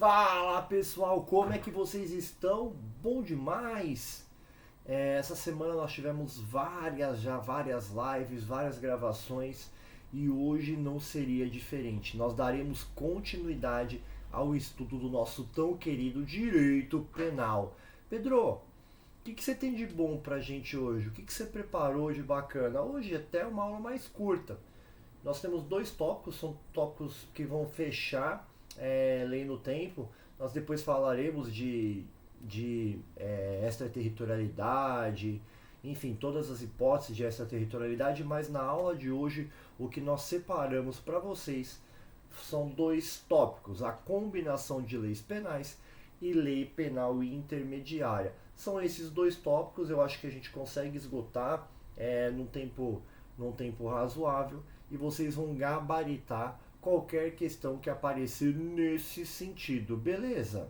Fala pessoal, como é que vocês estão? Bom demais! Essa semana nós tivemos várias lives, várias gravações e hoje não seria diferente. Nós daremos continuidade ao estudo do nosso tão querido direito penal. Pedro, o que você tem de bom pra gente hoje? O que você preparou de bacana? Hoje até uma aula mais curta. Nós temos dois tópicos, são tópicos que vão fechar Lei no Tempo. Nós depois falaremos de extraterritorialidade, enfim, todas as hipóteses de extraterritorialidade, mas na aula de hoje o que nós separamos para vocês são dois tópicos, a combinação de leis penais e lei penal intermediária. São esses dois tópicos, eu acho que a gente consegue esgotar num tempo razoável e vocês vão gabaritar qualquer questão que aparecer nesse sentido, beleza?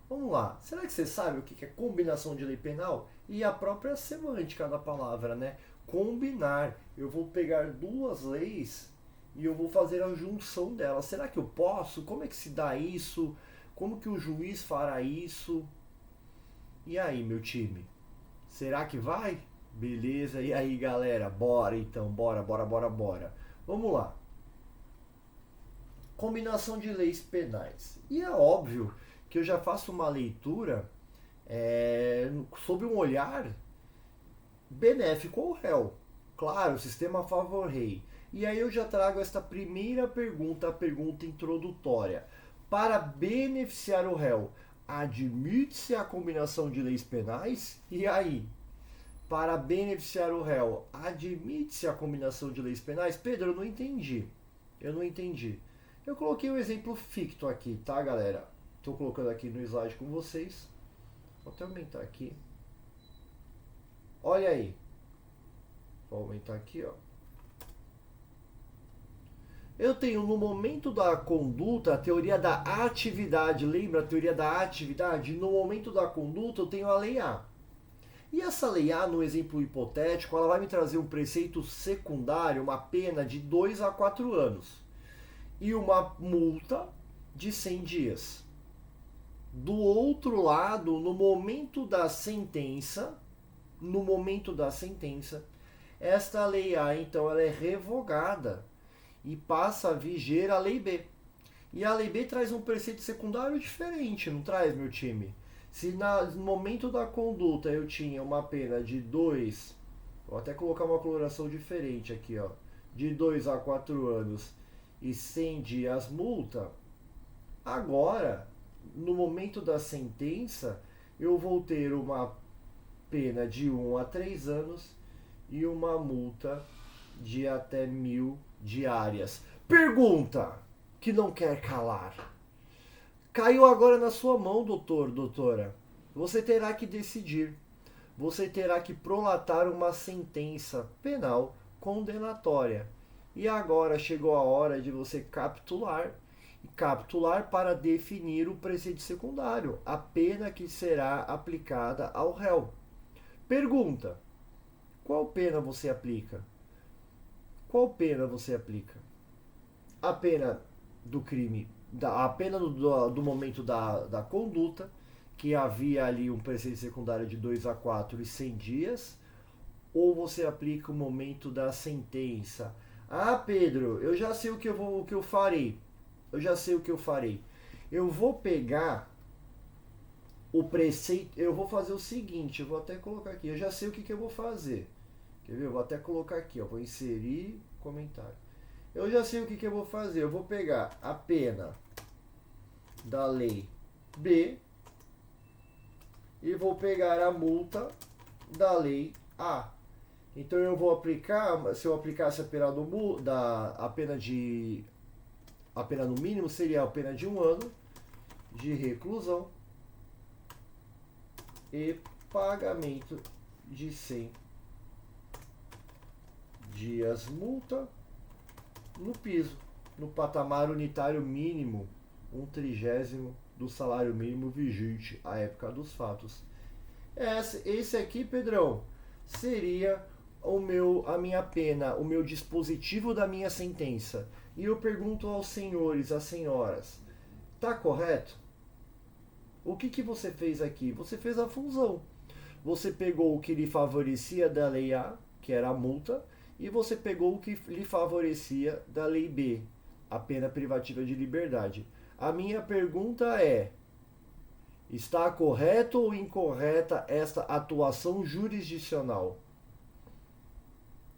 Vamos lá, será que você sabe o que é combinação de lei penal? E a própria semântica da palavra, né? Combinar. Eu vou pegar duas leis e eu vou fazer a junção delas. Será que eu posso? Como é que se dá isso? Como que o juiz fará isso? E aí, meu time? Será que vai? Beleza, e aí galera, bora então, bora. Vamos lá. Combinação de leis penais. E é óbvio que eu já faço uma leitura sob um olhar benéfico ao réu. Claro, sistema favor-rei. E aí eu já trago esta primeira pergunta, a pergunta introdutória. Para beneficiar o réu, admite-se a combinação de leis penais? E aí? Para beneficiar o réu, admite-se a combinação de leis penais? Pedro, eu não entendi. Eu coloquei um exemplo ficto aqui, tá, galera? Estou colocando aqui no slide com vocês. Vou até aumentar aqui. Olha aí. Vou aumentar aqui, ó. Eu tenho no momento da conduta a teoria da atividade. Lembra a teoria da atividade? No momento da conduta eu tenho a lei A. E essa lei A, no exemplo hipotético, ela vai me trazer um preceito secundário, uma pena de 2 a 4 anos. E uma multa de 100 dias. Do outro lado, no momento da sentença, esta lei A, então, ela é revogada e passa a viger a lei B. E a lei B traz um preceito secundário diferente, não traz, meu time? Se no momento da conduta eu tinha uma pena de 2, vou até colocar uma coloração diferente aqui, ó, de 2 a 4 anos e 100 dias multa, agora, no momento da sentença, eu vou ter uma pena de 1 a 3 anos e uma multa de até 1.000 diárias. Pergunta que não quer calar. Caiu agora na sua mão, doutor, doutora. Você terá que decidir. Você terá que prolatar uma sentença penal condenatória. E agora chegou a hora de você capitular. E capitular para definir o preceito secundário, a pena que será aplicada ao réu. Pergunta: qual pena você aplica? Qual pena você aplica? A pena do crime, a pena do momento da conduta, que havia ali um preceito secundário de 2 a 4 e 100 dias, ou você aplica o momento da sentença? Ah, Pedro, eu já sei o que eu farei. Eu vou pegar o preceito, eu vou fazer o seguinte, eu vou até colocar aqui, eu já sei o que eu vou fazer. Quer ver? Eu vou até colocar aqui, ó, vou inserir comentário. Eu já sei o que eu vou fazer. Eu vou pegar a pena da lei B e vou pegar a multa da lei A. Então eu vou aplicar, se eu aplicasse a pena a pena no mínimo seria a pena de 1 ano de reclusão e pagamento de 100 dias multa no piso, no patamar unitário mínimo, 1/30 do salário mínimo vigente à época dos fatos. Esse aqui, Pedrão, seria a minha pena, o meu dispositivo da minha sentença. E eu pergunto aos senhores, às senhoras, Tá correto? O que você fez aqui? Você fez a fusão. Você pegou o que lhe favorecia da lei A, que era a multa, e você pegou o que lhe favorecia da lei B, a pena privativa de liberdade. A minha pergunta é: está correto ou incorreta esta atuação jurisdicional?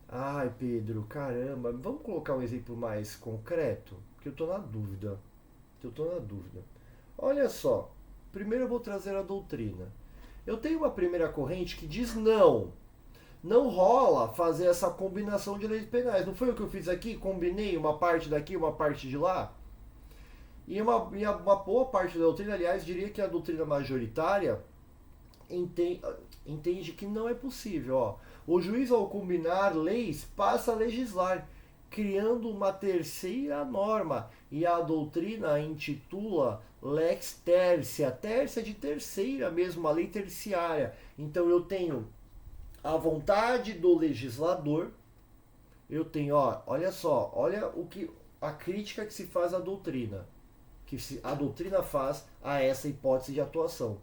Ai, Pedro, caramba, vamos colocar um exemplo mais concreto? Porque eu estou na dúvida. Olha só, primeiro eu vou trazer a doutrina. Eu tenho uma primeira corrente que diz não. Não rola fazer essa combinação de leis penais. Não foi o que eu fiz aqui? Combinei uma parte daqui, uma parte de lá? E uma boa parte da doutrina, aliás, diria que a doutrina majoritária entende que não é possível. Ó. O juiz, ao combinar leis, passa a legislar, criando uma terceira norma. E a doutrina a intitula lex tercia. Tercia de terceira mesmo, uma lei terciária. Então eu tenho a vontade do legislador. Eu tenho, ó, olha só, olha o que a crítica que se faz à doutrina, a doutrina faz a essa hipótese de atuação.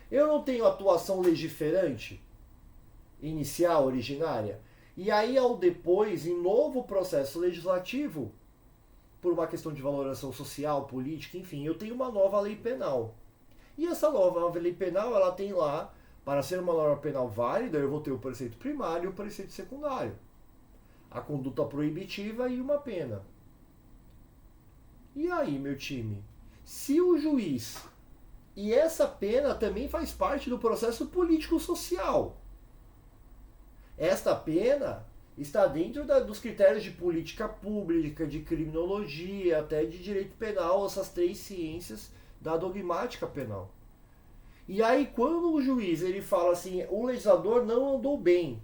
Eu não tenho atuação legiferante inicial, originária, e aí ao depois, em novo processo legislativo, por uma questão de valoração social, política, enfim, eu tenho uma nova lei penal. E essa nova lei penal, ela tem lá, para ser uma norma penal válida, eu vou ter o preceito primário e o preceito secundário. A conduta proibitiva e uma pena. E aí, meu time? Se o juiz... E essa pena também faz parte do processo político-social. Esta pena está dentro dos critérios de política pública, de criminologia, até de direito penal, essas três ciências da dogmática penal. E aí, quando o juiz ele fala assim, o legislador não andou bem,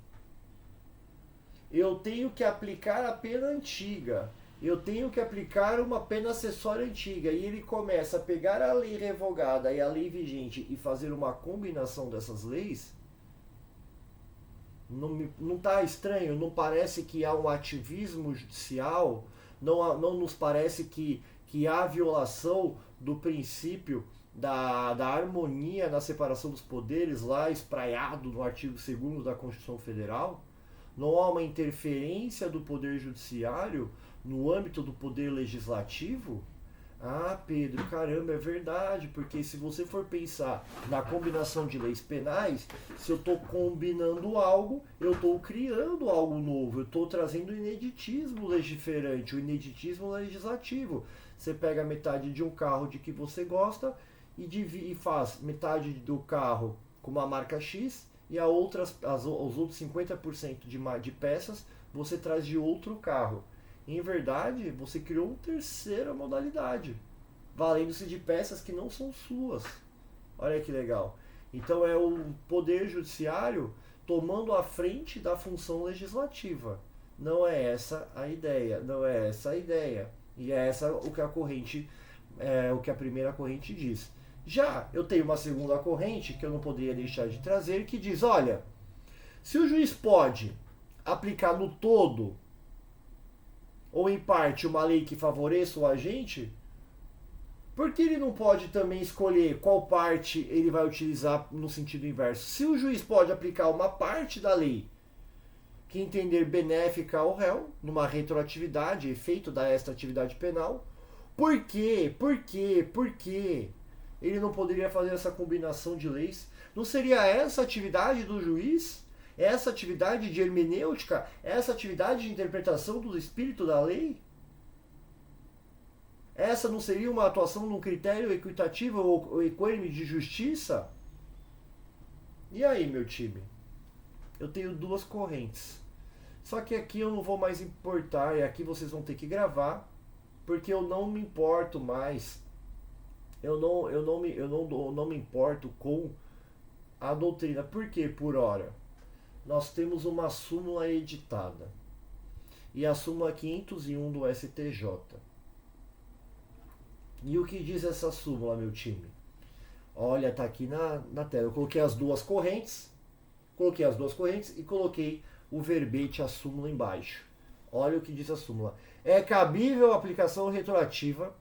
eu tenho que aplicar a pena antiga, eu tenho que aplicar uma pena acessória antiga, e ele começa a pegar a lei revogada e a lei vigente e fazer uma combinação dessas leis, não está estranho? Não parece que há um ativismo judicial? Não nos parece que há violação do princípio da harmonia na separação dos poderes, lá espraiado no artigo 2º da Constituição Federal? Não há uma interferência do Poder Judiciário no âmbito do Poder Legislativo? Ah, Pedro, caramba, é verdade, porque se você for pensar na combinação de leis penais, se eu estou combinando algo, eu estou criando algo novo, eu estou trazendo o ineditismo legiferante, o ineditismo legislativo. Você pega metade de um carro de que você gosta e faz metade do carro com uma marca X e os outros 50% de peças você traz de outro carro. Em verdade, você criou uma terceira modalidade, valendo-se de peças que não são suas. Olha que legal. Então é o Poder Judiciário tomando a frente da função legislativa. Não é essa a ideia, não é essa a ideia. E é essa o que o que a primeira corrente diz. Já eu tenho uma segunda corrente que eu não poderia deixar de trazer, que diz, olha, se o juiz pode aplicar no todo ou em parte uma lei que favoreça o agente, por que ele não pode também escolher qual parte ele vai utilizar no sentido inverso? Se o juiz pode aplicar uma parte da lei que entender benéfica ao réu, numa retroatividade, efeito da esta atividade penal, por que ele não poderia fazer essa combinação de leis? Não seria essa a atividade do juiz? Essa atividade de hermenêutica, essa atividade de interpretação do espírito da lei? Essa não seria uma atuação num critério equitativo ou equânime de justiça? E aí, meu time? Eu tenho duas correntes. Só que aqui eu não vou mais importar, e aqui vocês vão ter que gravar, porque eu não me importo mais. Eu não me importo com a doutrina. Por quê? Por hora. Nós temos uma súmula editada. E a súmula 501 do STJ. E o que diz essa súmula, meu time? Olha, tá aqui na tela. Eu coloquei as duas correntes. E coloquei o verbete, a súmula embaixo. Olha o que diz a súmula. É cabível a aplicação retroativa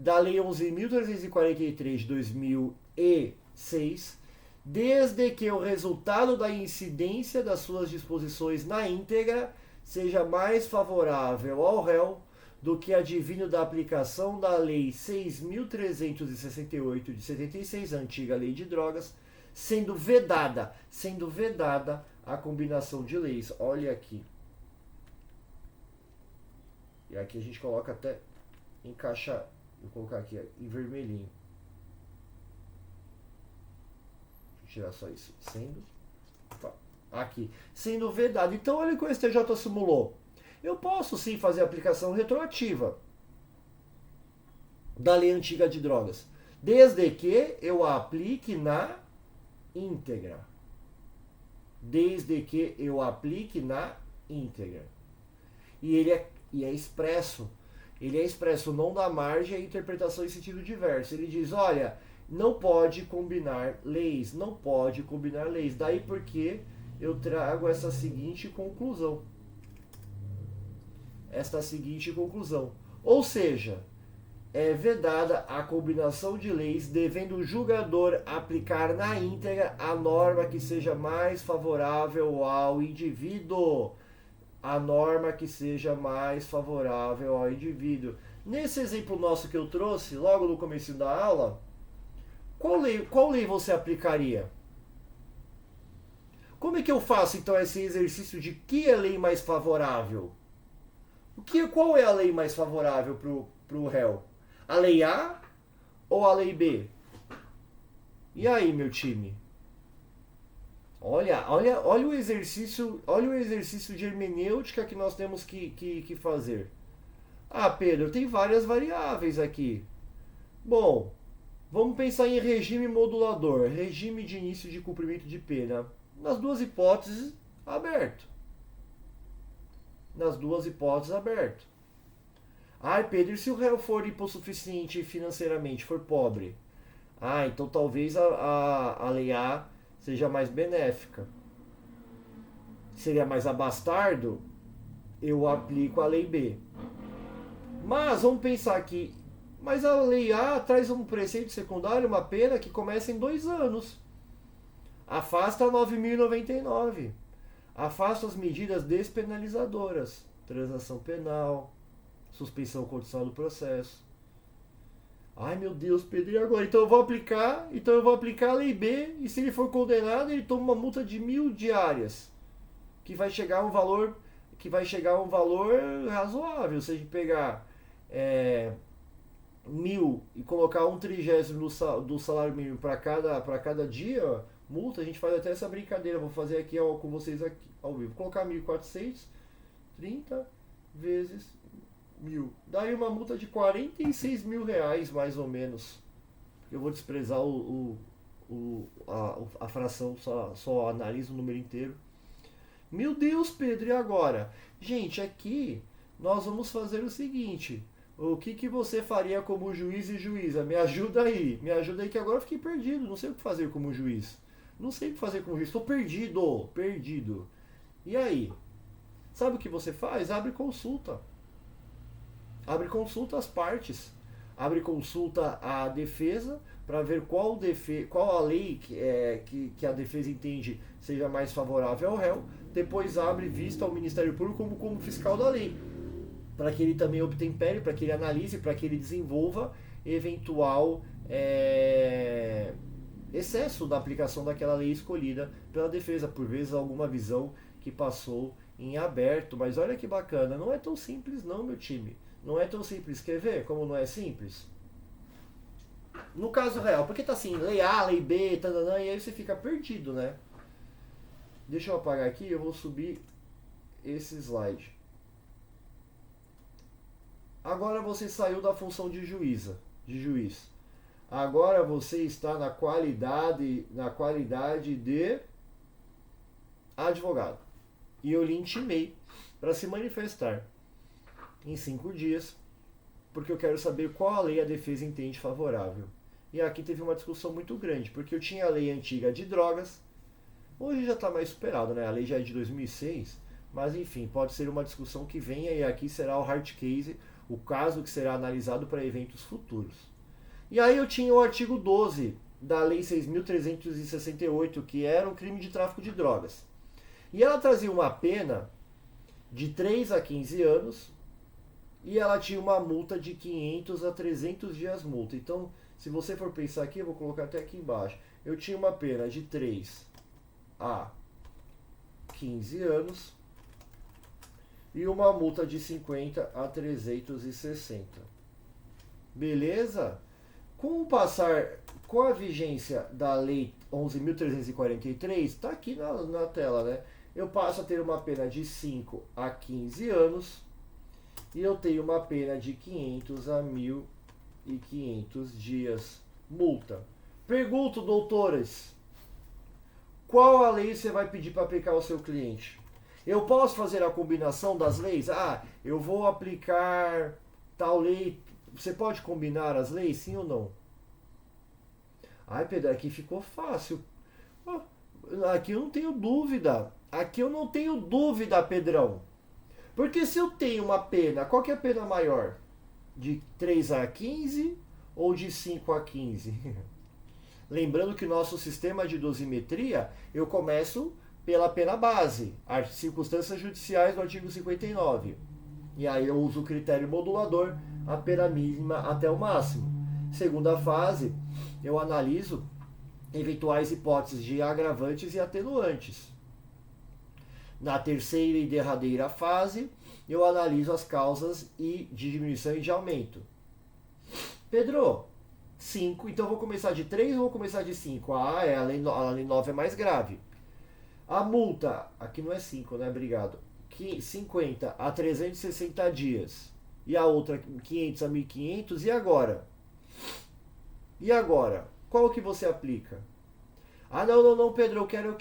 da Lei 11.343 de 2006, desde que o resultado da incidência das suas disposições na íntegra seja mais favorável ao réu do que advindo da aplicação da Lei 6.368 de 76, a antiga Lei de Drogas, sendo vedada a combinação de leis. Olha aqui. E aqui a gente coloca até encaixar, vou colocar aqui em vermelhinho. Deixa eu tirar só isso. Aqui, sendo vedado. Então olha o que o STJ simulou. Eu posso sim fazer a aplicação retroativa da lei antiga de drogas, desde que eu a aplique na íntegra. Desde que eu aplique na íntegra. E ele é expresso. Ele é expresso, não dá margem à interpretação em sentido diverso. Ele diz, olha, não pode combinar leis, não pode combinar leis. Daí porque eu trago essa seguinte conclusão. Ou seja, é vedada a combinação de leis, devendo o julgador aplicar na íntegra a norma que seja mais favorável ao indivíduo. A norma que seja mais favorável ao indivíduo. Nesse exemplo nosso que eu trouxe, logo no começo da aula, qual lei você aplicaria? Como é que eu faço então esse exercício de que é a lei mais favorável? Qual é a lei mais favorável para o réu? A lei A ou a lei B? E aí, meu time? Olha o exercício de hermenêutica que nós temos que fazer. Ah, Pedro, tem várias variáveis aqui. Bom, vamos pensar em regime modulador, regime de início de cumprimento de pena. Nas duas hipóteses, aberto. Ai, Pedro, e se o réu for hipossuficiente financeiramente, for pobre? Ah, então talvez a lei A seja mais benéfica. Seria mais abastardo? Eu aplico a lei B. Mas vamos pensar aqui. Mas a lei A traz um preceito secundário, uma pena que começa em 2 anos. Afasta a 9.099. Afasta as medidas despenalizadoras. Transação penal. Suspensão condicional do processo. Ai, meu Deus, Pedro, e agora? Então eu vou aplicar a lei B, e se ele for condenado, ele toma uma multa de 1.000 diárias, que vai chegar a um valor razoável. Se a gente pegar 1.000 e colocar 1/30 do salário mínimo para cada dia, multa, a gente faz até essa brincadeira. Vou fazer aqui com vocês aqui ao vivo. Vou colocar 1.430 vezes 1.000. Daí uma multa de 46 mil reais, mais ou menos. Eu vou desprezar a fração, só analiso o número inteiro. Meu Deus, Pedro, e agora? Gente, aqui nós vamos fazer o seguinte. O que você faria como juiz e juíza? Me ajuda aí que agora eu fiquei perdido. Não sei o que fazer como juiz. Estou perdido. E aí? Sabe o que você faz? Abre consulta às partes. Abre consulta à defesa para ver qual a lei que a defesa entende seja mais favorável ao réu. Depois abre vista ao Ministério Público como fiscal da lei, para que ele também obtempere, para que ele analise, para que ele desenvolva eventual excesso da aplicação daquela lei escolhida pela defesa, por vezes alguma visão que passou em aberto. Mas olha que bacana, não é tão simples não, meu time. Não é tão simples. Quer ver como não é simples? No caso real, porque tá assim, lei A, lei B, tananã, e aí você fica perdido, né? Deixa eu apagar aqui, eu vou subir esse slide. Agora você saiu da função de juiz. Agora você está na qualidade de advogado. E eu lhe intimei para se manifestar em 5 dias, porque eu quero saber qual a lei a defesa entende favorável. E aqui teve uma discussão muito grande, porque eu tinha a lei antiga de drogas, hoje já está mais superado, né? A lei já é de 2006, mas enfim, pode ser uma discussão que venha, e aqui será o hard case, o caso que será analisado para eventos futuros. E aí eu tinha o artigo 12 da Lei 6.368, que era o crime de tráfico de drogas. E ela trazia uma pena de 3 a 15 anos e ela tinha uma multa de 500 a 300 dias multa. Então, se você for pensar aqui, eu vou colocar até aqui embaixo. Eu tinha uma pena de 3 a 15 anos e uma multa de 50 a 360. Beleza? Com a vigência da Lei 11.343, está aqui na tela, né? Eu passo a ter uma pena de 5 a 15 anos e eu tenho uma pena de 500 a 1.500 dias multa. Pergunto, doutores, qual a lei você vai pedir para aplicar ao seu cliente? Eu posso fazer a combinação das leis? Ah, eu vou aplicar tal lei. Você pode combinar as leis, sim ou não? Ai, Pedro, aqui ficou fácil. Aqui eu não tenho dúvida. Aqui eu não tenho dúvida, Pedrão. Porque se eu tenho uma pena, qual que é a pena maior? De 3 a 15 ou de 5 a 15? Lembrando que o nosso sistema de dosimetria, eu começo pela pena base, as circunstâncias judiciais do artigo 59. E aí eu uso o critério modulador, a pena mínima até o máximo. Segunda fase, eu analiso eventuais hipóteses de agravantes e atenuantes. Na terceira e derradeira fase, eu analiso as causas de diminuição e de aumento. Pedro, 5, então vou começar de 3 ou vou começar de 5? Ah, a lei 9 é mais grave. A multa, aqui não é 5, né? Obrigado. 50 a 360 dias. E a outra 500 a 1.500. E agora? E agora? Qual que você aplica? Ah, não, Pedro, eu quero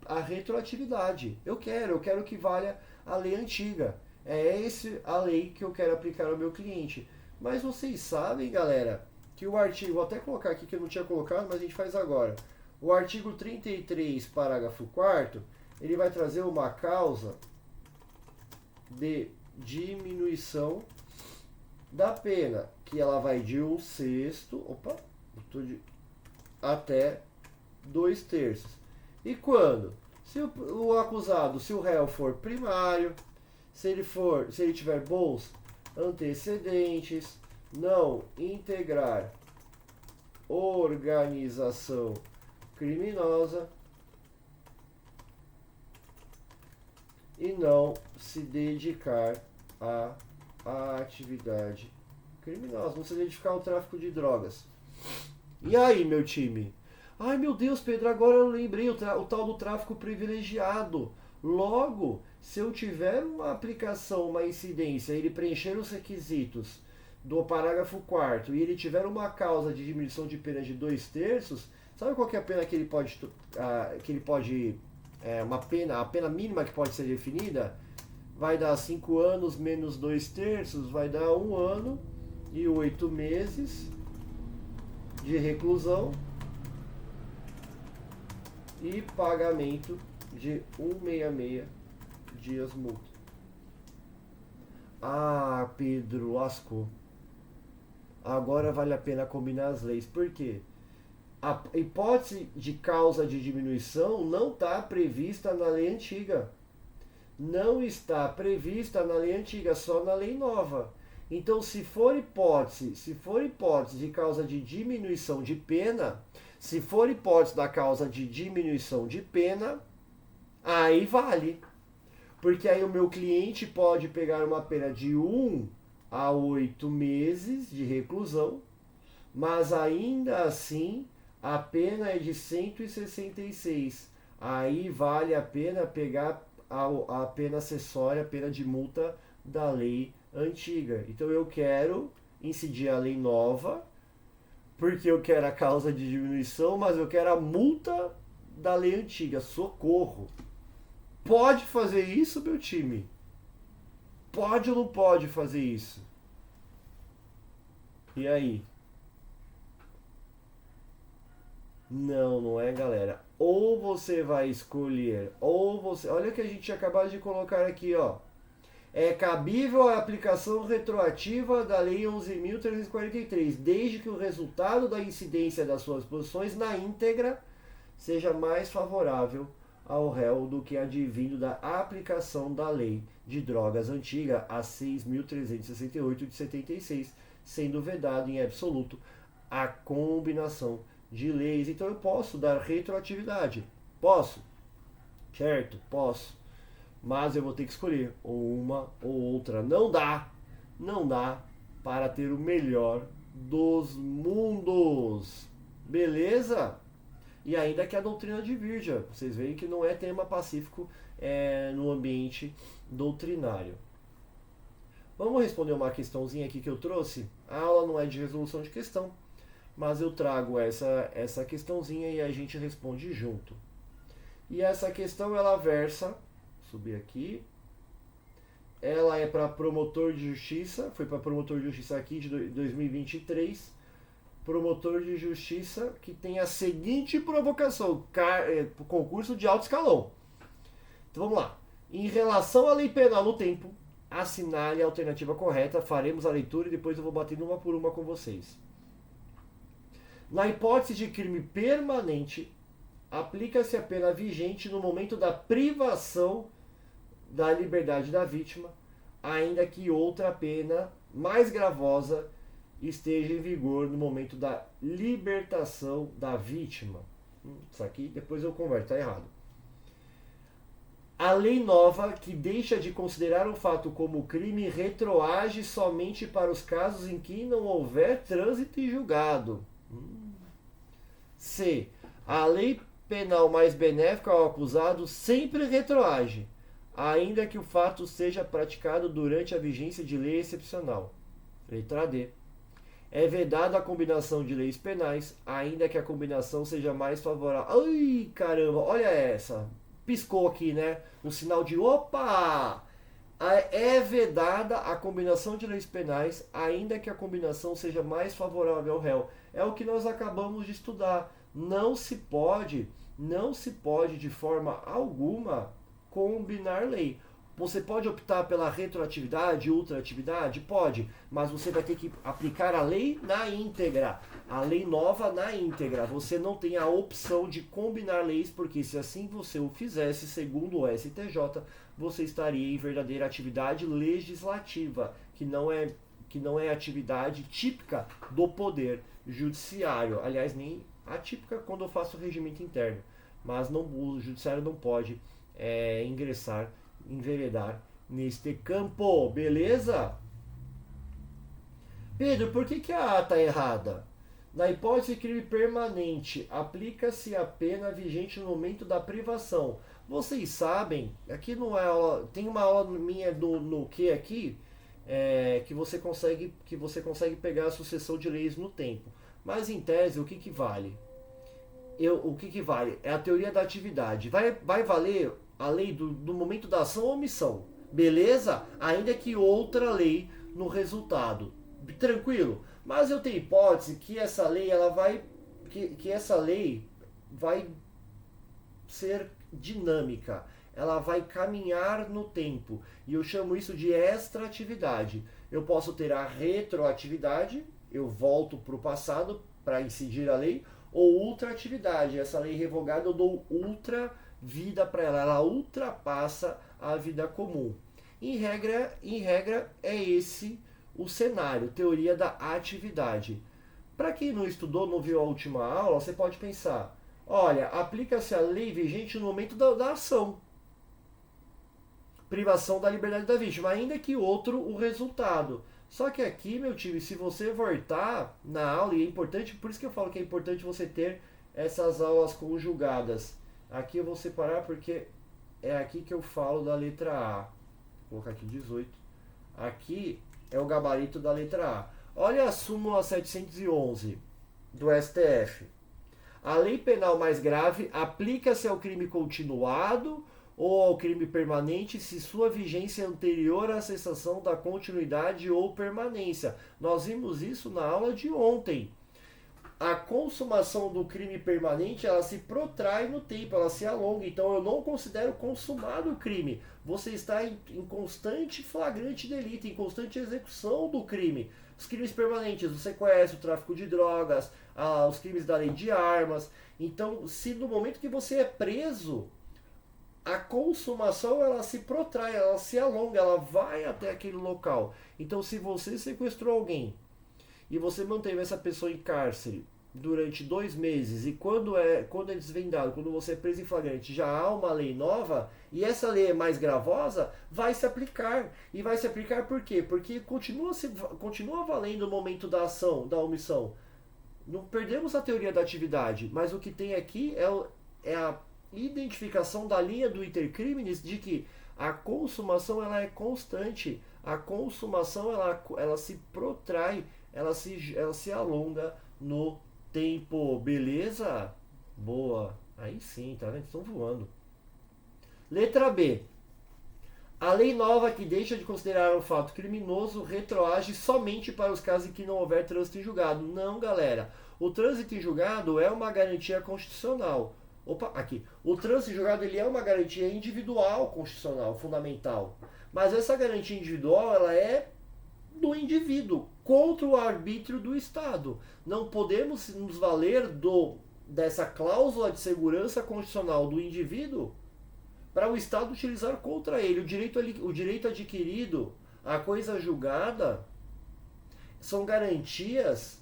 a retroatividade. Eu quero que valha a lei antiga. É essa a lei que eu quero aplicar ao meu cliente. Mas vocês sabem, galera, que o artigo, vou até colocar aqui que eu não tinha colocado, mas a gente faz agora. O artigo 33, parágrafo 4º, ele vai trazer uma causa de diminuição da pena, que ela vai de 1/6, até 2/3. E quando? Se o acusado, se o réu for primário, se ele tiver bons antecedentes, não integrar organização criminosa e não se dedicar à atividade criminosa, não se dedicar ao tráfico de drogas. E aí, meu time? Ai, meu Deus, Pedro, agora eu lembrei o tal do tráfico privilegiado. Logo, se eu tiver uma aplicação, uma incidência, ele preencher os requisitos do parágrafo 4º e ele tiver uma causa de diminuição de pena de 2/3, sabe qual que é a pena que ele pode, a pena mínima que pode ser definida? Vai dar 5 anos menos 2/3, vai dar 1 ano e 8 meses de reclusão e pagamento de 166 dias multa. Ah, Pedro, lascou. Agora vale a pena combinar as leis. Por quê? A hipótese de causa de diminuição não está prevista na lei antiga. Não está prevista na lei antiga, só na lei nova. Então, se for hipótese de causa de diminuição de pena, se for hipótese da causa de diminuição de pena, aí vale. Porque aí o meu cliente pode pegar uma pena de 1 a 8 meses de reclusão, mas ainda assim a pena é de 166. Aí vale a pena pegar a pena acessória, a pena de multa da lei antiga. Então eu quero incidir a lei nova, porque eu quero a causa de diminuição, mas eu quero a multa da lei antiga. Socorro! Pode fazer isso, meu time? Pode ou não pode fazer isso? E aí? Não, não é, galera. Ou você vai escolher, ou você... Olha o que a gente acabou de colocar aqui, ó. É cabível a aplicação retroativa da Lei 11.343, desde que o resultado da incidência das suas posições na íntegra seja mais favorável ao réu do que advindo da aplicação da Lei de Drogas antiga, a 6.368 de 76, sendo vedado em absoluto a combinação de leis. Então eu posso dar retroatividade. Posso? Certo? Posso. Mas eu vou ter que escolher ou uma ou outra. Não dá para ter o melhor dos mundos. Beleza? E ainda que a doutrina divirja. Vocês veem que não é tema pacífico no ambiente doutrinário. Vamos responder uma questãozinha aqui que eu trouxe. A aula não é de resolução de questão, mas eu trago essa questãozinha e a gente responde junto. E essa questão ela versa, subir aqui, ela é para promotor de justiça, foi para promotor de justiça aqui de 2023, promotor de justiça que tem a seguinte provocação, concurso de alto escalão. Então vamos lá. Em relação à lei penal no tempo, assinale a alternativa correta, faremos a leitura e depois eu vou batendo uma por uma com vocês. Na hipótese de crime permanente, aplica-se a pena vigente no momento da privação da liberdade da vítima, ainda que outra pena mais gravosa esteja em vigor no momento da libertação da vítima. Isso aqui depois eu converto, tá errado. A lei nova, que deixa de considerar o fato como crime, retroage somente para os casos em que não houver trânsito em julgado. C. A lei penal mais benéfica ao acusado sempre retroage, ainda que o fato seja praticado durante a vigência de lei excepcional. Letra D. É vedada a combinação de leis penais, ainda que a combinação seja mais favorável. Ai, caramba, olha essa. Piscou aqui, né? Um sinal de opa! É vedada a combinação de leis penais, ainda que a combinação seja mais favorável ao réu. É o que nós acabamos de estudar. Não se pode de forma alguma combinar lei. Você pode optar pela retroatividade, ultraatividade? Pode, mas você vai ter que aplicar a lei na íntegra, a lei nova na íntegra. Você não tem a opção de combinar leis, porque se assim você o fizesse, segundo o STJ, você estaria em verdadeira atividade legislativa, que não é atividade típica do poder judiciário. Aliás, nem atípica quando eu faço regimento interno. Mas o judiciário não pode enveredar neste campo, beleza? Pedro, por que a A está errada? Na hipótese de crime permanente, aplica-se a pena vigente no momento da privação. Vocês sabem, aqui não é aula, tem uma aula minha no que aqui, que você consegue pegar a sucessão de leis no tempo. Mas em tese, o que vale? O que vale? É a teoria da atividade. Vai valer a lei do momento da ação ou omissão. Beleza? Ainda que outra lei no resultado. Tranquilo? Mas eu tenho hipótese que essa lei essa lei vai ser dinâmica. Ela vai caminhar no tempo. E eu chamo isso de extratividade. Eu posso ter a retroatividade, eu volto para o passado para incidir a lei, ou ultraatividade. Essa lei revogada eu dou ultra vida para ela ultrapassa a vida comum. Em regra é esse o cenário, teoria da atividade. Para quem não estudou, não viu a última aula, você pode pensar, olha, aplica-se a lei vigente no momento da ação. Privação da liberdade da vítima, ainda que outro o resultado. Só que aqui, meu time, se você voltar na aula, e é importante, por isso que eu falo que é importante você ter essas aulas conjugadas. Aqui eu vou separar porque é aqui que eu falo da letra A. Vou colocar aqui 18. Aqui é o gabarito da letra A. Olha a súmula 711 do STF. A lei penal mais grave aplica-se ao crime continuado ou ao crime permanente se sua vigência é anterior à cessação da continuidade ou permanência. Nós vimos isso na aula de ontem. a consumação do crime permanente, ela se protrai no tempo, ela se alonga. Então eu não considero consumado o crime. Você está em constante flagrante delito, em constante execução do crime. Os crimes permanentes, o sequestro, o tráfico de drogas, os crimes da lei de armas. Então, se no momento que você é preso, a consumação ela se protrai, ela se alonga, ela vai até aquele local. Então, se você sequestrou alguém e você manteve essa pessoa em cárcere durante 2 meses, e quando é desvendado, quando você é preso em flagrante, já há uma lei nova, e essa lei é mais gravosa, vai se aplicar. E vai se aplicar por quê? Porque continua valendo o momento da ação, da omissão. Não perdemos a teoria da atividade, mas o que tem aqui é a identificação da linha do intercrimes de que a consumação ela é constante, a consumação ela se protrai, ela se alonga no tempo, beleza? Boa, aí sim, tá vendo? Estão voando. Letra B. A lei nova que deixa de considerar um fato criminoso retroage somente para os casos em que não houver trânsito em julgado. Não, galera. O trânsito em julgado é uma garantia constitucional. Opa, aqui. O trânsito em julgado ele é uma garantia individual constitucional, fundamental. Mas essa garantia individual ela é do indivíduo contra o arbítrio do Estado. Não podemos nos valer dessa cláusula de segurança constitucional do indivíduo para o Estado utilizar contra ele. O direito adquirido, a coisa julgada, são garantias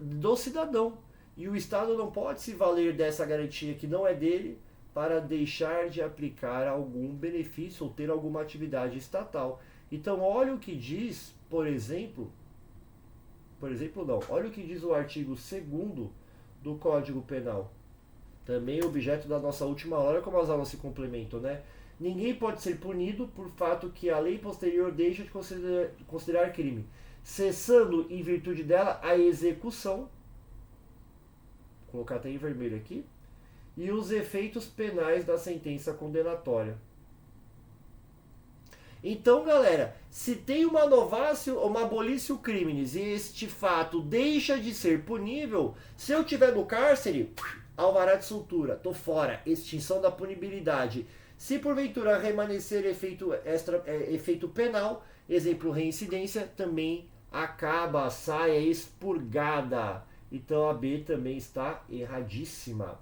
do cidadão. E o Estado não pode se valer dessa garantia que não é dele para deixar de aplicar algum benefício ou ter alguma atividade estatal. Então, olha o que diz, olha o que diz o artigo 2º do Código Penal. Também objeto da nossa última aula, como as aulas se complementam, né? Ninguém pode ser punido por fato que a lei posterior deixa de considerar crime, cessando em virtude dela a execução, vou colocar até em vermelho aqui, e os efeitos penais da sentença condenatória. Então, galera, se tem uma novácio ou uma abolício criminis e este fato deixa de ser punível, se eu tiver no cárcere, alvará de soltura, tô fora, extinção da punibilidade. Se porventura remanescer efeito penal, exemplo reincidência, também acaba, sai, é expurgada. Então a B também está erradíssima.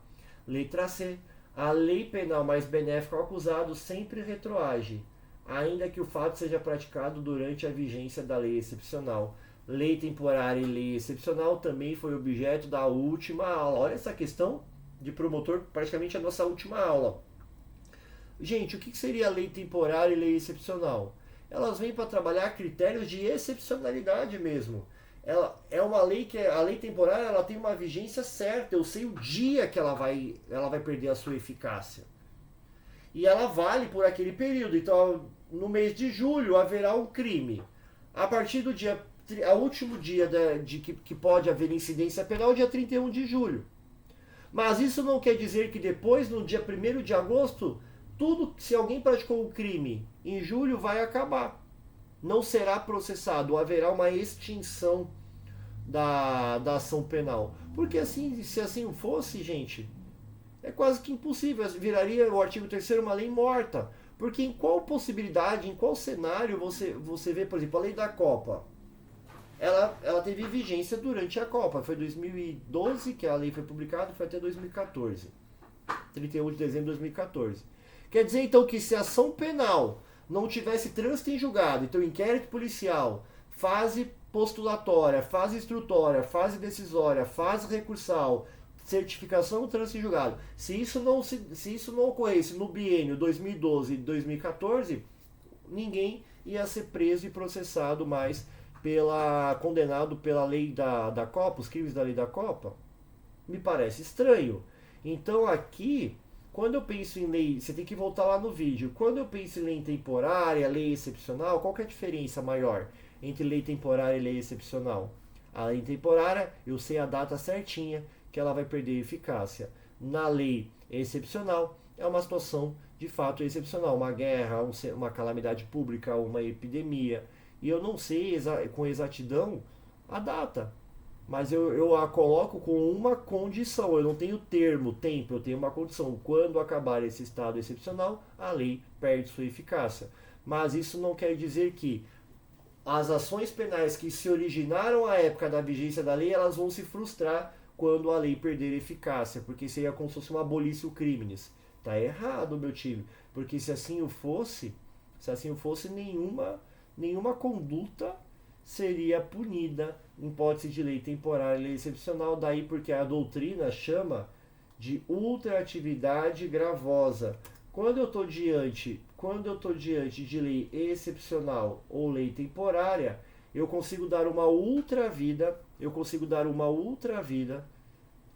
Letra C. A lei penal mais benéfica ao acusado sempre retroage, ainda que o fato seja praticado durante a vigência da lei excepcional. Lei temporária e lei excepcional também foi objeto da última aula. Olha essa questão de promotor, praticamente a nossa última aula. Gente, o que seria lei temporária e lei excepcional? Elas vêm para trabalhar critérios de excepcionalidade mesmo. Ela é uma lei que a lei temporária ela tem uma vigência certa. Eu sei o dia que ela vai perder a sua eficácia. E ela vale por aquele período. Então, no mês de julho haverá um crime. A partir do último dia que pode haver incidência penal, dia 31 de julho. Mas isso não quer dizer que depois, no dia 1º de agosto, se alguém praticou um crime em julho, vai acabar. Não será processado, haverá uma extinção da ação penal. Porque assim, se assim fosse, gente, é quase que impossível. Viraria o artigo 3º uma lei morta. Porque em qual possibilidade, em qual cenário você vê, por exemplo, a lei da Copa? Ela teve vigência durante a Copa. Foi 2012 que a lei foi publicada, foi até 2014. 31 de dezembro de 2014. Quer dizer, então, que se a ação penal não tivesse trânsito em julgado, então inquérito policial, fase postulatória, fase instrutória, fase decisória, fase recursal, certificação do trânsito em julgado, se isso não ocorresse no biênio 2012 e 2014, ninguém ia ser preso e processado mais condenado pela lei da Copa, os crimes da lei da Copa. Me parece estranho. Então aqui, quando eu penso em lei, você tem que voltar lá no vídeo. Quando eu penso em lei temporária, lei excepcional, qual que é a diferença maior entre lei temporária e lei excepcional? A lei temporária, eu sei a data certinha que ela vai perder eficácia. Na lei excepcional, é uma situação de fato excepcional, uma guerra, uma calamidade pública, uma epidemia. E eu não sei com exatidão a data. Mas eu a coloco com uma condição, eu não tenho termo, tempo, eu tenho uma condição. Quando acabar esse estado excepcional, a lei perde sua eficácia. Mas isso não quer dizer que as ações penais que se originaram à época da vigência da lei, elas vão se frustrar quando a lei perder eficácia, porque seria como se fosse uma abolício crimes. Tá errado, meu time, porque se assim o fosse, nenhuma conduta seria punida em hipótese de lei temporária e lei excepcional, daí porque a doutrina chama de ultraatividade gravosa. Quando eu estou diante de lei excepcional ou lei temporária, eu consigo dar uma outra vida,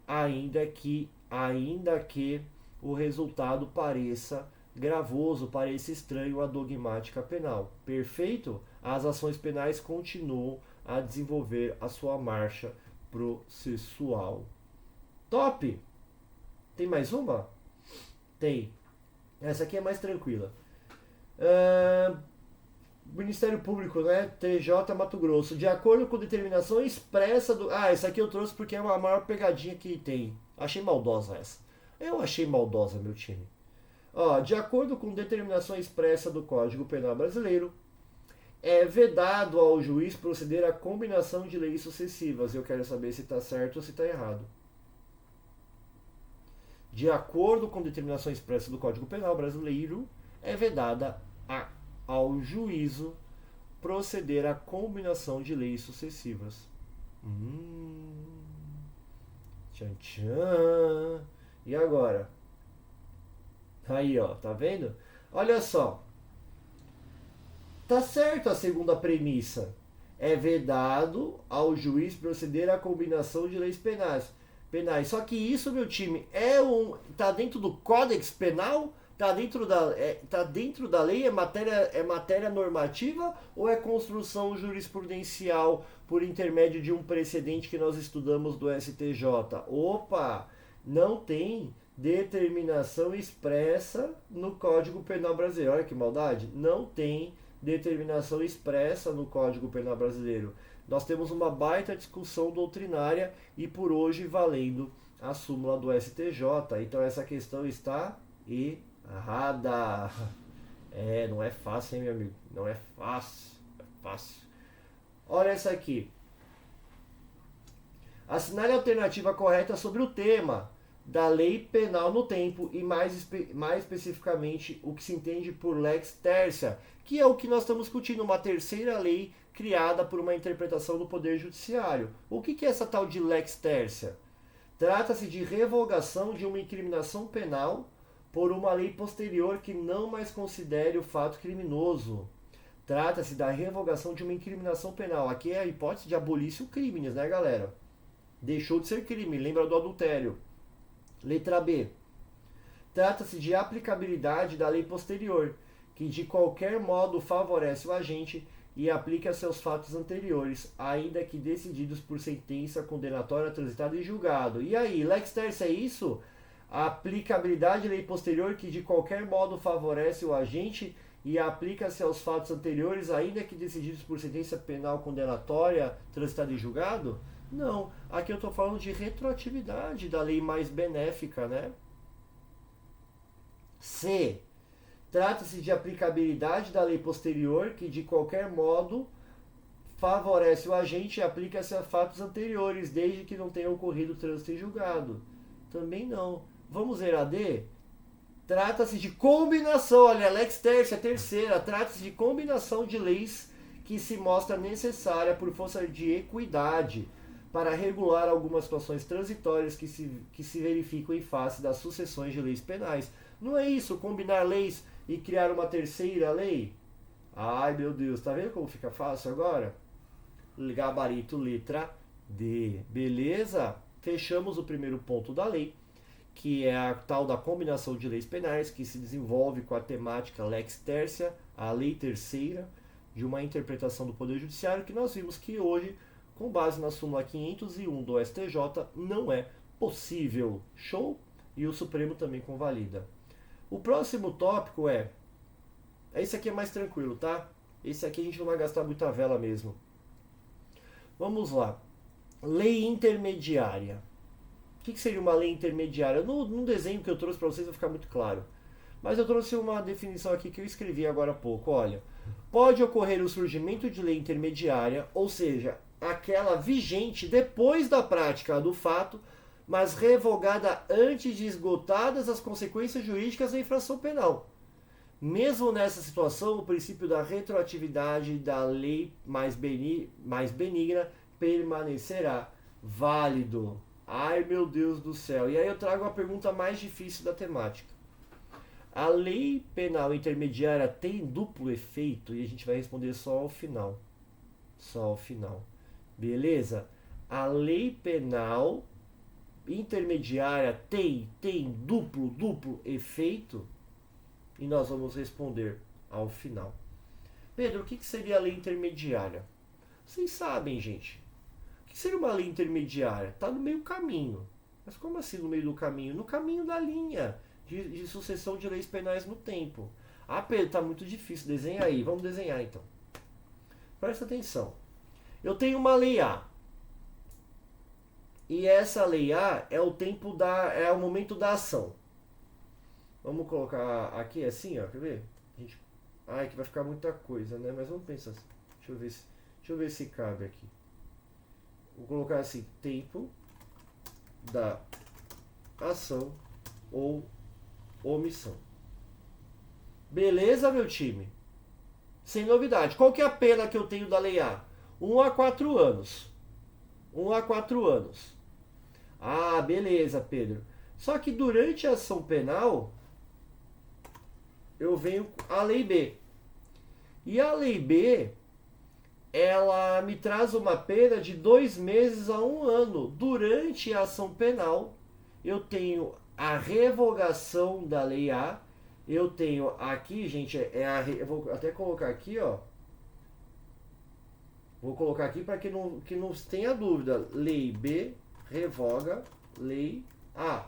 ainda que o resultado pareça gravoso, pareça estranho à dogmática penal. Perfeito? As ações penais continuam a desenvolver a sua marcha processual. Top! Tem mais uma? Tem. Essa aqui é mais tranquila. Ministério Público, né? TJ Mato Grosso. De acordo com determinação expressa do. Ah, essa aqui eu trouxe porque é a maior pegadinha que tem. Achei maldosa essa. Eu achei maldosa, meu time. Ó, de acordo com determinação expressa do Código Penal Brasileiro, é vedado ao juiz proceder à combinação de leis sucessivas. Eu quero saber se está certo ou se está errado. De acordo com determinação expressa do Código Penal Brasileiro, é vedada ao juízo proceder à combinação de leis sucessivas. Tchan tchan. E agora? Aí, ó, tá vendo? Olha só. Tá certo a segunda premissa. É vedado ao juiz proceder à combinação de leis penais. Só que isso, meu time, tá dentro do Códex Penal? Tá dentro da lei? É matéria normativa ou é construção jurisprudencial por intermédio de um precedente que nós estudamos do STJ? Opa, não tem determinação expressa no Código Penal Brasileiro. Olha que maldade. Não tem determinação expressa no Código Penal Brasileiro. Nós temos uma baita discussão doutrinária e por hoje valendo a súmula do STJ. Então essa questão está errada. Não é fácil, hein, meu amigo? Não é fácil. É fácil. Olha essa aqui. Assinale a alternativa correta sobre o tema da lei penal no tempo e mais especificamente o que se entende por lex tercia, que é o que nós estamos discutindo, uma terceira lei criada por uma interpretação do Poder Judiciário. O que é essa tal de lex tercia? Trata-se de revogação de uma incriminação penal por uma lei posterior que não mais considere o fato criminoso. Trata-se da revogação de uma incriminação penal. Aqui é a hipótese de abolício crimes, né, galera? Deixou de ser crime, lembra do adultério. Letra B. Trata-se de aplicabilidade da lei posterior, que de qualquer modo favorece o agente e aplica seus fatos anteriores, ainda que decididos por sentença condenatória transitada em julgado. E aí, lex tercia é isso? A aplicabilidade da lei posterior que de qualquer modo favorece o agente e aplica-se aos fatos anteriores, ainda que decididos por sentença penal condenatória transitada em julgado? Não, aqui eu estou falando de retroatividade da lei mais benéfica, né? C. Trata-se de aplicabilidade da lei posterior que de qualquer modo favorece o agente e aplica-se a fatos anteriores, desde que não tenha ocorrido trânsito em julgado. Também não. Vamos ver a D? Trata-se de combinação, olha, lex tercia, terceira, trata-se de combinação de leis que se mostra necessária por força de equidade para regular algumas situações transitórias que se verificam em face das sucessões de leis penais. Não é isso, combinar leis e criar uma terceira lei? Ai, meu Deus, tá vendo como fica fácil agora? Gabarito letra D. Beleza? Fechamos o primeiro ponto da lei, que é a tal da combinação de leis penais, que se desenvolve com a temática lex tercia, a lei terceira, de uma interpretação do Poder Judiciário, que nós vimos que hoje, com base na súmula 501 do STJ, não é possível. Show? E o Supremo também convalida. O próximo tópico esse aqui é mais tranquilo, tá? Esse aqui a gente não vai gastar muita vela mesmo. Vamos lá. Lei intermediária. O que seria uma lei intermediária? No desenho que eu trouxe para vocês vai ficar muito claro. Mas eu trouxe uma definição aqui que eu escrevi agora há pouco. Olha, pode ocorrer o surgimento de lei intermediária, ou seja, aquela vigente depois da prática do fato, mas revogada antes de esgotadas as consequências jurídicas da infração penal. Mesmo nessa situação, o princípio da retroatividade da lei mais benigna permanecerá válido. Ai, meu Deus do céu. E aí eu trago a pergunta mais difícil da temática. A lei penal intermediária tem duplo efeito? E a gente vai responder só ao final. Só ao final. Beleza? A lei penal intermediária tem duplo efeito? E nós vamos responder ao final. Pedro, o que seria a lei intermediária? Vocês sabem, gente. O que seria uma lei intermediária? Está no meio do caminho. Mas como assim no meio do caminho? No caminho da linha de sucessão de leis penais no tempo. Ah, Pedro, está muito difícil. Desenha aí. Vamos desenhar então. Presta atenção. Eu tenho uma lei A. E essa lei A é é o momento da ação. Vamos colocar aqui assim, ó, quer ver? Ai, que vai ficar muita coisa, né? Mas vamos pensar assim. Deixa eu ver se cabe aqui. Vou colocar assim, tempo da ação ou omissão. Beleza, meu time? Sem novidade. Qual que é a pena que eu tenho da lei A? 1 a 4 anos. 1 a 4 anos. Ah, beleza, Pedro. Só que durante a ação penal, eu venho a lei B. E a lei B, ela me traz uma pena de 2 meses a 1 ano. Durante a ação penal, eu tenho a revogação da lei A. Eu tenho aqui, gente, eu vou até colocar aqui, ó. Vou colocar aqui para que não tenha dúvida. Lei B revoga lei A.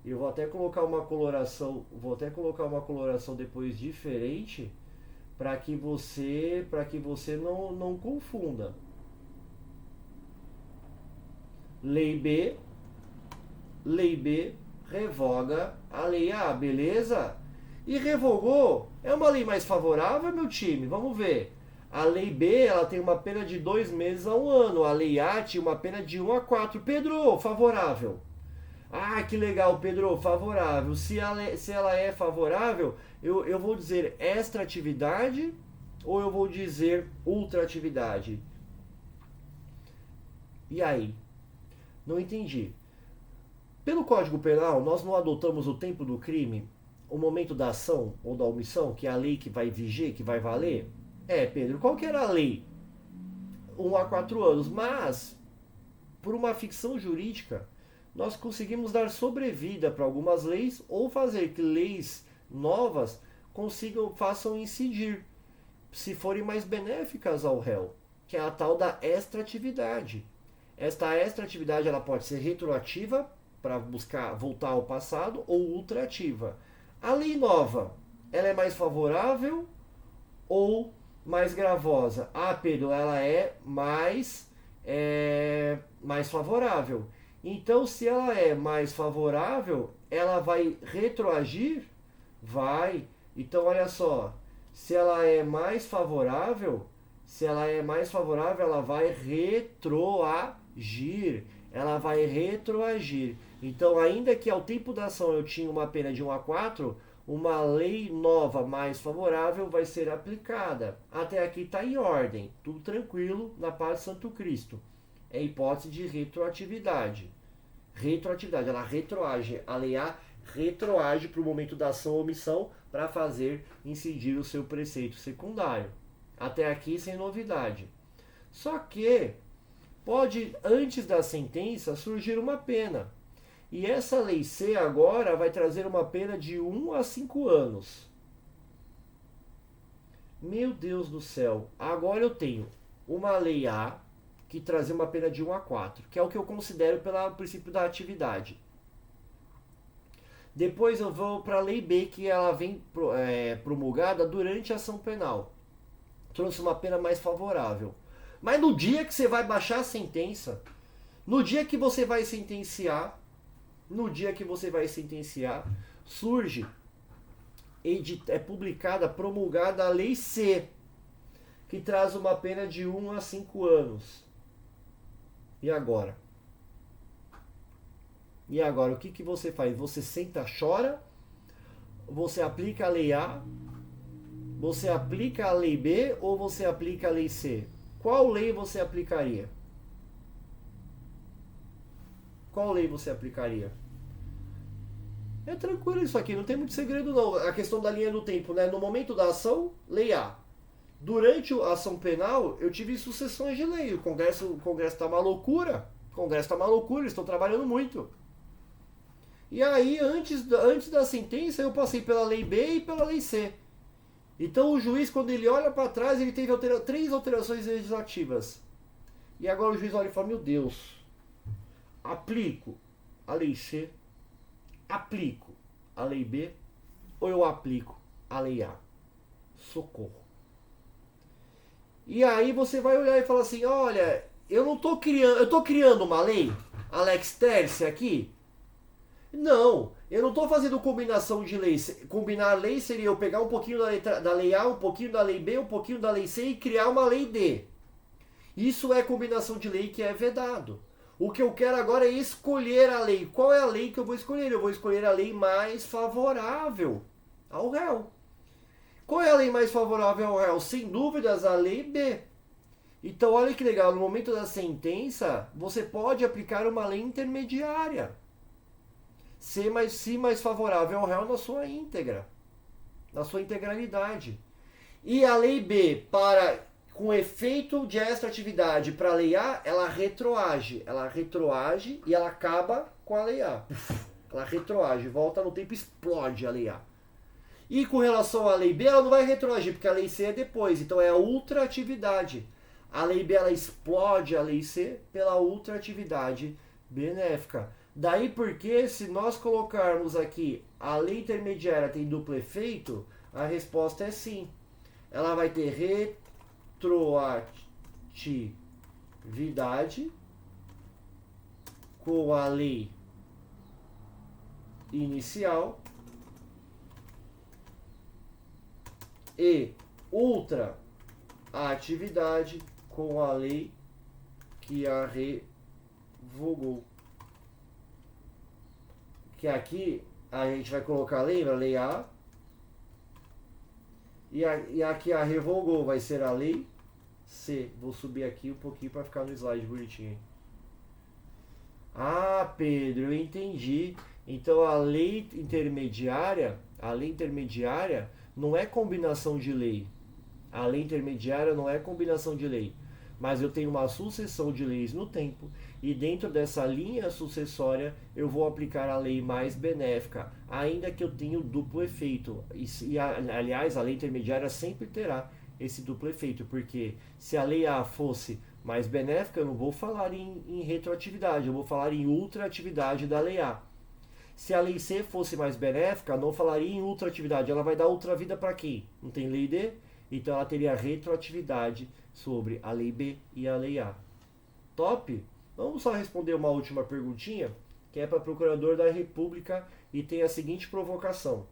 Eu vou até colocar uma coloração, depois diferente para que você não confunda. Lei B revoga a lei A, beleza? E revogou, é uma lei mais favorável, meu time? Vamos ver. A lei B, ela tem uma pena de 2 meses a 1 ano. A lei A tinha uma pena de 1 a 4. Pedro, favorável. Ah, que legal, Pedro, favorável. Se ela é favorável, eu vou dizer extra-atividade ou eu vou dizer ultra-atividade? E aí? Não entendi. Pelo Código Penal, nós não adotamos o tempo do crime, o momento da ação ou da omissão, que é a lei que vai viger, que vai valer? É, Pedro, qual que era a lei? 1 a 4 anos. Mas, por uma ficção jurídica, nós conseguimos dar sobrevida para algumas leis ou fazer que leis novas façam incidir, se forem mais benéficas ao réu, que é a tal da extra-atividade. Esta extra-atividade ela pode ser retroativa, para buscar voltar ao passado, ou ultrativa. A lei nova, ela é mais favorável ou mais gravosa? Ah, Pedro, ela é mais favorável. Então, se ela é mais favorável, ela vai retroagir? Vai. Então, olha só. Se ela é mais favorável, ela vai retroagir. Ela vai retroagir. Então, ainda que ao tempo da ação eu tinha uma pena de 1 a 4, uma lei nova mais favorável vai ser aplicada. Até aqui está em ordem. Tudo tranquilo, na paz de Santo Cristo. É hipótese de retroatividade. Retroatividade, ela retroage. A lei A retroage para o momento da ação ou omissão para fazer incidir o seu preceito secundário. Até aqui sem novidade. Só que pode, antes da sentença, surgir uma pena. E essa lei C agora vai trazer uma pena de 1 a 5 anos. Meu Deus do céu. Agora eu tenho uma lei A que trazia uma pena de 1 a 4, que é o que eu considero pelo princípio da atividade. Depois eu vou para a lei B, que ela vem promulgada durante a ação penal. Trouxe uma pena mais favorável. Mas no dia que você vai baixar a sentença, no dia que você vai sentenciar, surge, é publicada, promulgada a Lei C, que traz uma pena de 1 a 5 anos. E agora? E agora, o que você faz? Você senta, chora? Você aplica a Lei A? Você aplica a Lei B ou você aplica a Lei C? Qual lei você aplicaria? Qual lei você aplicaria? É tranquilo isso aqui, não tem muito segredo não. A questão da linha do tempo, né? No momento da ação, Lei A. Durante a ação penal, eu tive sucessões de lei. O Congresso tá uma loucura. O Congresso tá uma loucura, eles estão trabalhando muito. E aí, antes da sentença, eu passei pela Lei B e pela Lei C. Então o juiz, quando ele olha para trás, ele teve 3 alterações legislativas. E agora o juiz olha e fala, meu Deus, aplico a Lei C, aplico a Lei B, ou eu aplico a Lei A? Socorro. E aí você vai olhar e falar assim, olha, eu tô criando uma lei, Alex Terce aqui? Não, eu não estou fazendo combinação de leis. Combinar lei seria eu pegar um pouquinho da lei A, um pouquinho da lei B, um pouquinho da lei C e criar uma lei D. Isso é combinação de lei que é vedado. O que eu quero agora é escolher a lei. Qual é a lei que eu vou escolher? Eu vou escolher a lei mais favorável ao réu. Qual é a lei mais favorável ao réu? Sem dúvidas, a lei B. Então, olha que legal, no momento da sentença, você pode aplicar uma lei intermediária. Se mais favorável ao réu na sua íntegra, na sua integralidade. E a lei B, com efeito de extratividade para a lei A, ela retroage e ela acaba com a lei A. Ela retroage, volta no tempo, explode a lei A. E com relação à lei B, ela não vai retroagir, porque a lei C é depois, então é a ultraatividade. A lei B, ela explode a lei C pela ultraatividade benéfica. Daí porque, se nós colocarmos aqui a lei intermediária tem duplo efeito, a resposta é sim. Ela vai ter retroatividade com a lei inicial e ultraatividade com a lei que a revogou. Que aqui a gente vai colocar, lembra, a lei A. E aqui a revogou vai ser a lei C. Vou subir aqui um pouquinho para ficar no slide bonitinho. Ah, Pedro, eu entendi. Então a lei intermediária não é combinação de lei. A lei intermediária não é combinação de lei. Mas eu tenho uma sucessão de leis no tempo, e dentro dessa linha sucessória eu vou aplicar a lei mais benéfica, ainda que eu tenha o duplo efeito. Aliás, a lei intermediária sempre terá esse duplo efeito, porque se a lei A fosse mais benéfica, eu não vou falar em retroatividade, eu vou falar em ultraatividade da lei A. Se a lei C fosse mais benéfica, eu não falaria em ultraatividade, ela vai dar ultravida para quem? Não tem lei D? Então ela teria retroatividade sobre a lei B e a lei A. Top? Vamos só responder uma última perguntinha, que é para o Procurador da República e tem a seguinte provocação.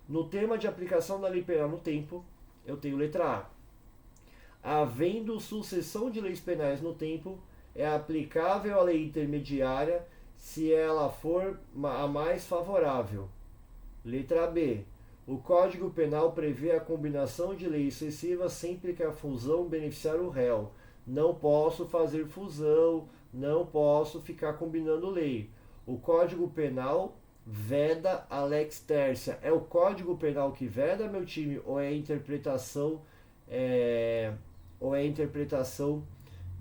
No tema de aplicação da lei penal no tempo, eu tenho letra A. Havendo sucessão de leis penais no tempo, é aplicável a lei intermediária se ela for a mais favorável. Letra B. O Código Penal prevê a combinação de leis sucessivas sempre que a fusão beneficiar o réu. Não posso fazer fusão, não posso ficar combinando lei. O Código Penal veda a lex tercia. É o Código Penal que veda, meu time, ou é a interpretação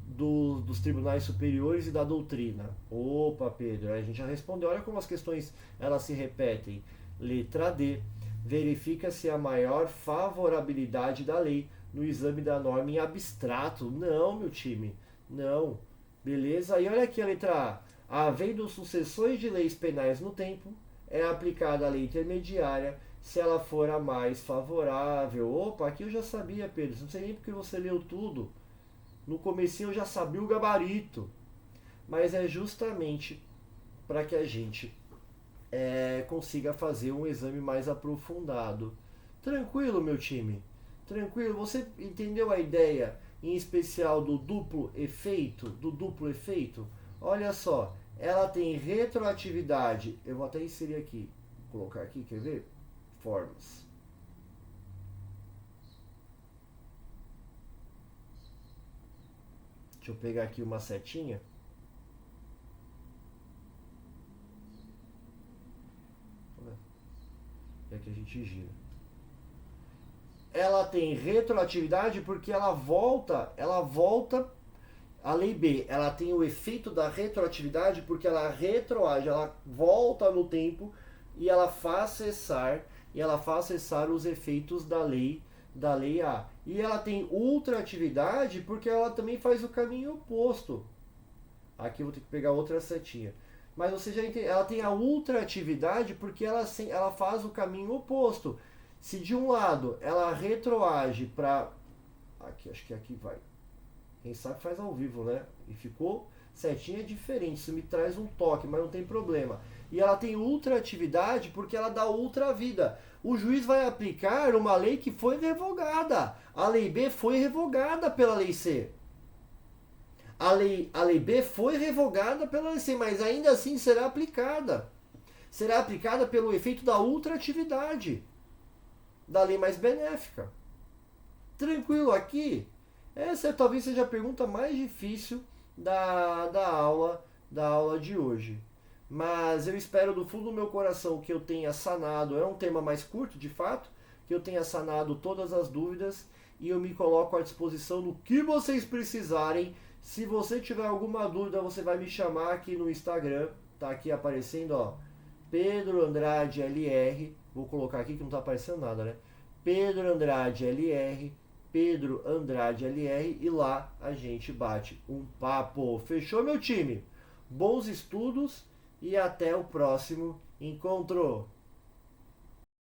dos tribunais superiores e da doutrina? Opa, Pedro, a gente já respondeu. Olha como as questões elas se repetem. Letra D. Verifica-se a maior favorabilidade da lei no exame da norma em abstrato. Não, meu time, não. Beleza? E olha aqui a letra A. Havendo sucessões de leis penais no tempo, é aplicada a lei intermediária se ela for a mais favorável. Opa, aqui eu já sabia, Pedro. Não sei nem porque você leu tudo. No comecinho eu já sabia o gabarito. Mas é justamente para que a gente consiga fazer um exame mais aprofundado. Tranquilo, meu time? Tranquilo? Você entendeu a ideia, em especial do duplo efeito? Do duplo efeito? Olha só, ela tem retroatividade. Eu vou até inserir aqui, vou colocar aqui, quer ver? Formas. Deixa eu pegar aqui uma setinha. É que a gente gira. Ela tem retroatividade porque ela volta, a lei B, ela tem o efeito da retroatividade porque ela retroage, ela volta no tempo e ela faz cessar os efeitos da lei A. E ela tem ultraatividade porque ela também faz o caminho oposto. Aqui eu vou ter que pegar outra setinha. Mas você já entende, ela tem a ultraatividade porque ela faz o caminho oposto. Se de um lado ela retroage para... Aqui, acho que aqui vai. Quem sabe faz ao vivo, né? E ficou setinha diferente. Isso me traz um toque, mas não tem problema. E ela tem ultraatividade porque ela dá ultravida. O juiz vai aplicar uma lei que foi revogada. A lei B foi revogada pela lei C. A lei B foi revogada pela lei C, mas ainda assim será aplicada. Será aplicada pelo efeito da ultraatividade, da lei mais benéfica. Tranquilo aqui? Essa talvez seja a pergunta mais difícil da aula de hoje. Mas eu espero do fundo do meu coração que eu tenha sanado, é um tema mais curto de fato, que eu tenha sanado todas as dúvidas e eu me coloco à disposição no que vocês precisarem. Se você tiver alguma dúvida, você vai me chamar aqui no Instagram, tá aqui aparecendo, ó, Pedro Andrade LR, vou colocar aqui que não tá aparecendo nada, né? Pedro Andrade LR, Pedro Andrade LR, e lá a gente bate um papo. Fechou, meu time? Bons estudos e até o próximo encontro!